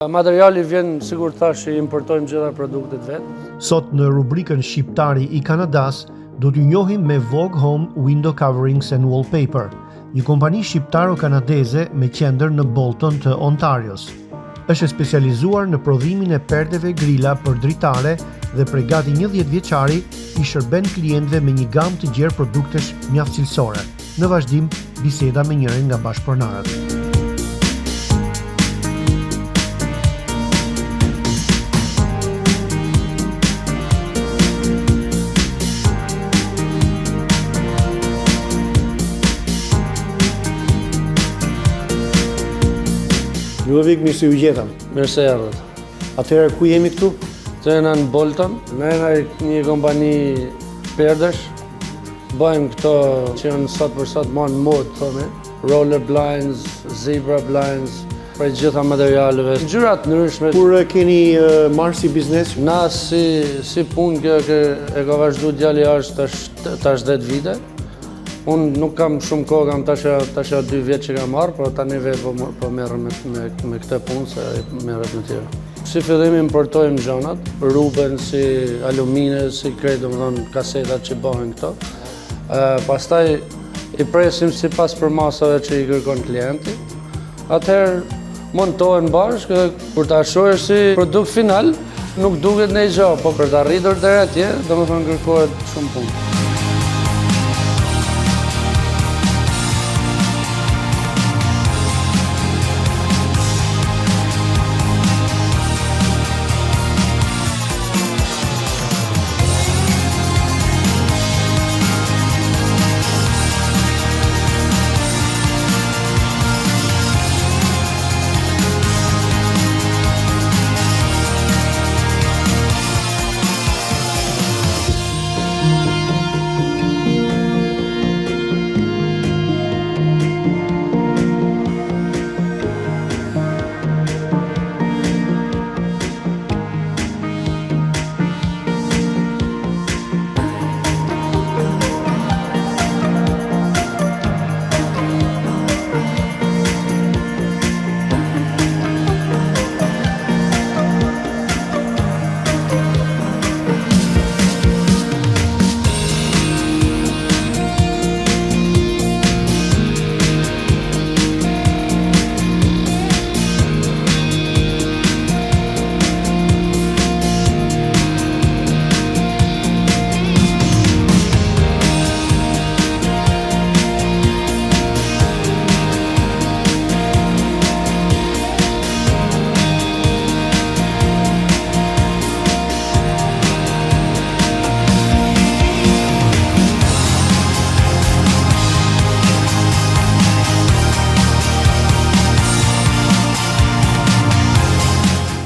Materiali vjen, sigur thash, që importojmë gjitha produktet vetë. Sot në rubrikën Shqiptari i Kanadas, do t'ju njohim me Vogue Home Window Coverings and Wallpaper, një kompani shqiptaro-kanadeze me qendër në Bolton të Ontarios. Është specializuar në prodhimin e perdeve grila për dritare dhe prej gati 10 vjeçari i shërben klientëve me një gamë të gjerë produktesh mjaft cilësore. Në vazhdim, biseda me njërin nga bashkëpronarët. Ljudovik, mirë se ju gjetëm. Mirë se erdhët. Atëherë, ku jemi këtu? Të jena në Bolton, ne jena një kompani perdesh. Bëjmë këto që janë sot për sot ma në modë, thome. Roller blinds, zebra blinds, prej gjitha materialeve. Ngjyrat ndryshme. Kur keni marrë si biznes? Na si punë kjo e ka vazhdu djali jashtë tash 10 vite. Unë nuk kam shumë kohë, kam tash 2 vjetë që kam marrë, por tani vetë po merrem me këtë punë, se merret me tjera. Si fillim importojmë gjonat, rrubën, si alumine, si krejt, domethënë kasetat që bëhen këto. Pastaj i presim sipas përmasave që i kërkon klienti. Atëherë montohen bashkë, kur ta shohësh si produkt final, nuk duket ne gjë, po për të arritur deri atje, domethënë kërkohet shumë punë.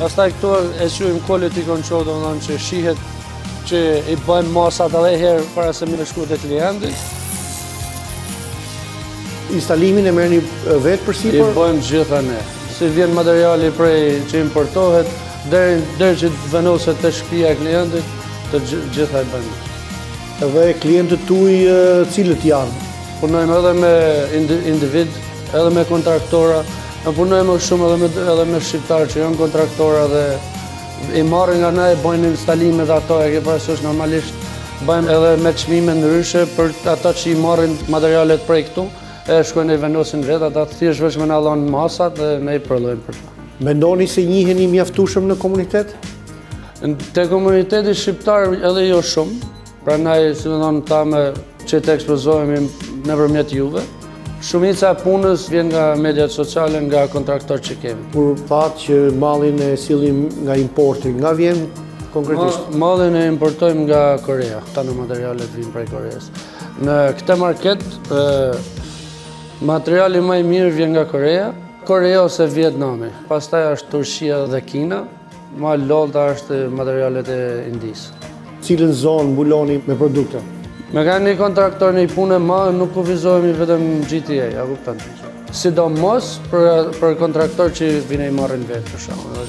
Pastaj këtu e quajmë quality control, domethënë që shihet që i bëjmë masat edhe herë para se me shku te klienti. Instalimin e merrni vetë përsipër? I bëjmë gjitha ne. Si vjen materiali prej që importohet, deri që vendoset te shtëpia e klientit, të gjitha e bëjmë. Edhe klientët tuaj cilët janë? Punojmë edhe me individ, edhe me kontraktora. Ne punojmë shumë edhe me shqiptarë që janë kontraktora dhe i marrin nga ne, bëjnë installime dhe ato, e ke parasysh normalisht bëjmë edhe me çmime ndryshe për ata që i marrin materialet prej këtu, e shkojnë e vendosin vetë, ata thjesht vetëm na dhanë masat dhe ne i prodhojmë për ta. Mendoni se njiheni mjaftueshëm në komunitet? Te komuniteti shqiptar edhe jo shumë, prandaj si më thon thamë që të ekspozohemi nëpërmjet juve. Shumica e punës vjen nga mediat sociale, nga kontraktorët që kemi. Kur thatë që mallin e sillim nga importi, nga vjen konkretisht? Mallin e importojmë nga Korea, këta materialet vijnë prej Koreas. Në këtë market, materiali më i mirë vjen nga Korea, Korea ose Vietnami. Pastaj është Turqia dhe Kina, më lolta është materialet e Indisë. Cilën zonë mbuloni me produkte? Me ka një kontraktor në i punë ma, nuk kufizohemi vetëm GTA, a kupton? Sidomos për kontraktor që vine i marrin vetë, për shembull.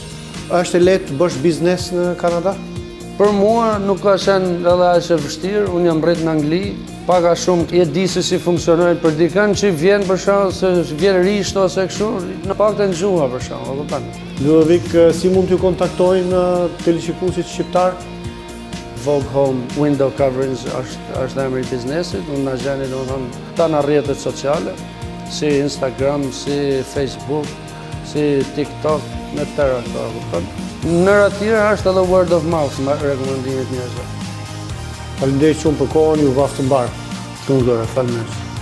Është e lehtë të bësh biznes në Kanada? Për mua nuk ka qenë edhe aq e vështirë, unë jam rrit në Angli, Paka shumë e di se si funksionojnë për dikën që vjen për shkak se vjen risht ose kështu, në paktën gjuha për shkak, e kupton? Ludovic, si mund t'ju kontaktojnë teleshikuesit shqiptar? Vogue Home Window Coverings është emri i biznesit, unë na gjeni domethënë ta në rrjetet sociale, si Instagram, si Facebook, si TikTok, me tëra këto, e kupton? Nëra tjera është edhe word of mouth, me rekomendimet njerëzve. Faleminderit shumë për kohën, ju vaftë mbar. Shumë gjëra, faleminderit.